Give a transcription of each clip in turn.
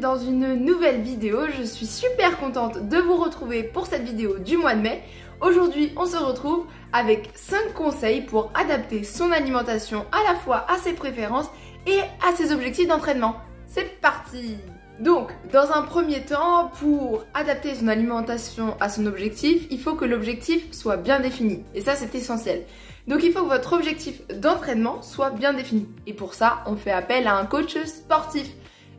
dans une nouvelle vidéo. Je suis super contente de vous retrouver pour cette vidéo du mois de mai. Aujourd'hui, on se retrouve avec 5 conseils pour adapter son alimentation à la fois à ses préférences et à ses objectifs d'entraînement. C'est parti! Donc, dans un premier temps, pour adapter son alimentation à son objectif, il faut que l'objectif soit bien défini. Et ça, c'est essentiel. Donc, il faut que votre objectif d'entraînement soit bien défini. Et pour ça, on fait appel à un coach sportif.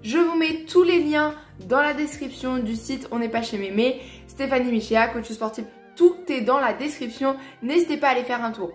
Je vous mets tous les liens dans la description du site On n'est pas chez Mémé, Stéphanie Michéa, coach sportif. Tout est dans la description. N'hésitez pas à aller faire un tour.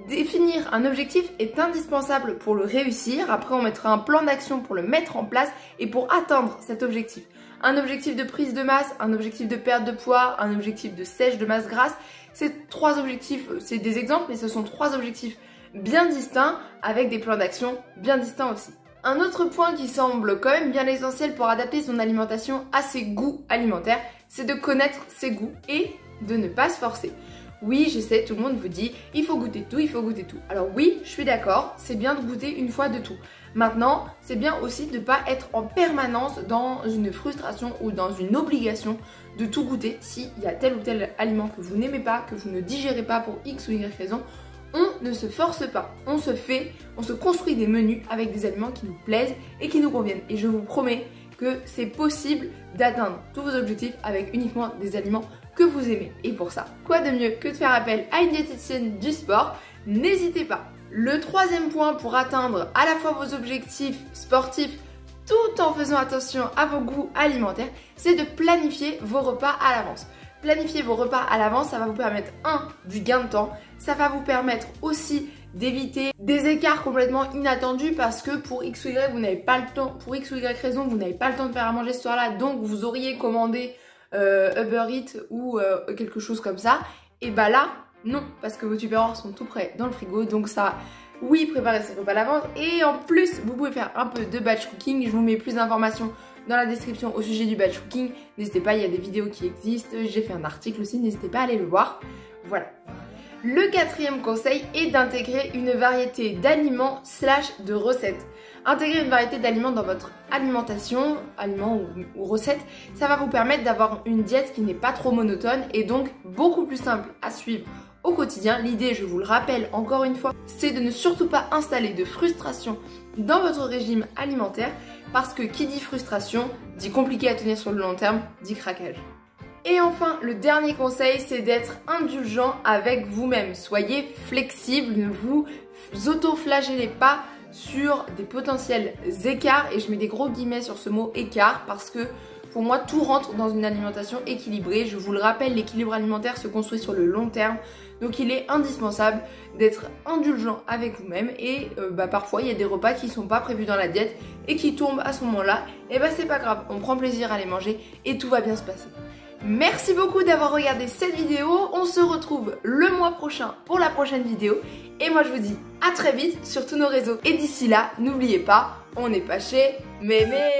Définir un objectif est indispensable pour le réussir. Après, on mettra un plan d'action pour le mettre en place et pour atteindre cet objectif. Un objectif de prise de masse, un objectif de perte de poids, un objectif de sèche de masse grasse. Ces 3 objectifs, c'est des exemples, mais ce sont 3 objectifs bien distincts avec des plans d'action bien distincts aussi. Un autre point qui semble quand même bien essentiel pour adapter son alimentation à ses goûts alimentaires, c'est de connaître ses goûts et de ne pas se forcer. Oui, je sais, tout le monde vous dit, il faut goûter tout, il faut goûter tout. Alors oui, je suis d'accord, c'est bien de goûter une fois de tout. Maintenant, c'est bien aussi de ne pas être en permanence dans une frustration ou dans une obligation de tout goûter s'il y a tel ou tel aliment que vous n'aimez pas, que vous ne digérez pas pour X ou Y raison. On ne se force pas, on se construit des menus avec des aliments qui nous plaisent et qui nous conviennent. Et je vous promets que c'est possible d'atteindre tous vos objectifs avec uniquement des aliments que vous aimez. Et pour ça, quoi de mieux que de faire appel à une diététicienne du sport? N'hésitez pas. Le troisième point pour atteindre à la fois vos objectifs sportifs tout en faisant attention à vos goûts alimentaires, c'est de planifier vos repas à l'avance. Planifier vos repas à l'avance, ça va vous permettre du gain de temps, ça va vous permettre aussi d'éviter des écarts complètement inattendus parce que pour X ou Y vous n'avez pas le temps, pour X ou Y raison vous n'avez pas le temps de faire à manger ce soir-là, donc vous auriez commandé Uber Eats ou quelque chose comme ça, et bah là non, parce que vos tupperwares sont tout prêts dans le frigo, donc ça, oui, préparez ces repas à l'avance. Et en plus vous pouvez faire un peu de batch cooking. Je vous mets plus d'informations dans la description au sujet du batch cooking. N'hésitez pas, il y a des vidéos qui existent, j'ai fait un article aussi, n'hésitez pas à aller le voir. Voilà. Le quatrième conseil est d'intégrer une variété d'aliments / de recettes. Intégrer une variété d'aliments dans votre alimentation, aliments ou recettes, ça va vous permettre d'avoir une diète qui n'est pas trop monotone et donc beaucoup plus simple à suivre au quotidien. L'idée, je vous le rappelle encore une fois, c'est de ne surtout pas installer de frustration dans votre régime alimentaire parce que qui dit frustration, dit compliqué à tenir sur le long terme, dit craquage. Et enfin, le dernier conseil, c'est d'être indulgent avec vous-même. Soyez flexible, ne vous auto-flagellez pas sur des potentiels écarts, et je mets des gros guillemets sur ce mot écart parce que pour moi tout rentre dans une alimentation équilibrée. Je vous le rappelle, l'équilibre alimentaire se construit sur le long terme, donc il est indispensable d'être indulgent avec vous-même et parfois il y a des repas qui sont pas prévus dans la diète et qui tombent à ce moment-là, et c'est pas grave, on prend plaisir à les manger et tout va bien se passer. Merci beaucoup d'avoir regardé cette vidéo, on se retrouve le mois prochain pour la prochaine vidéo et moi je vous dis à très vite sur tous nos réseaux et d'ici là, n'oubliez pas, on n'est pas chez Mémé.